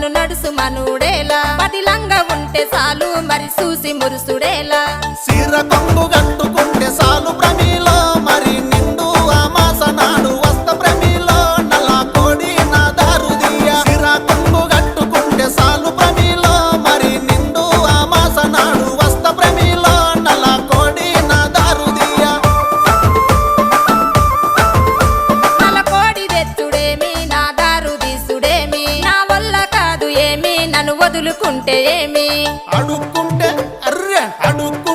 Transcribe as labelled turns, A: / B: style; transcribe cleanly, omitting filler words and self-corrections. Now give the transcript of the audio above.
A: నన్ను నడుసు మనుడేలా పదిలంగా ఉంటే చాలు మరి చూసి మురుసుడేలా
B: సిర కొంగు కట్టుకుంటే సాలు ప్రమిలో మరి నిండు అమాస నాడు వస్త ప్రమిలో నల్ల కోడి నా దారుదియ సిర కొంగు కట్టుకుంటే సాలు ప్రమిలో మరి నిండు అమాస నాడు వస్త ప్రమిలో నల్ల కోడి నా దారుదియ
A: నల్ల కోడి తెచ్చుడేమి నా దారు తీసుడేమి నా వల్ల కాదు ఏమి నన్ను వదులుకుంటే ఏమి
B: అడుక్కుంటే అర్రె అడుక్కుంటే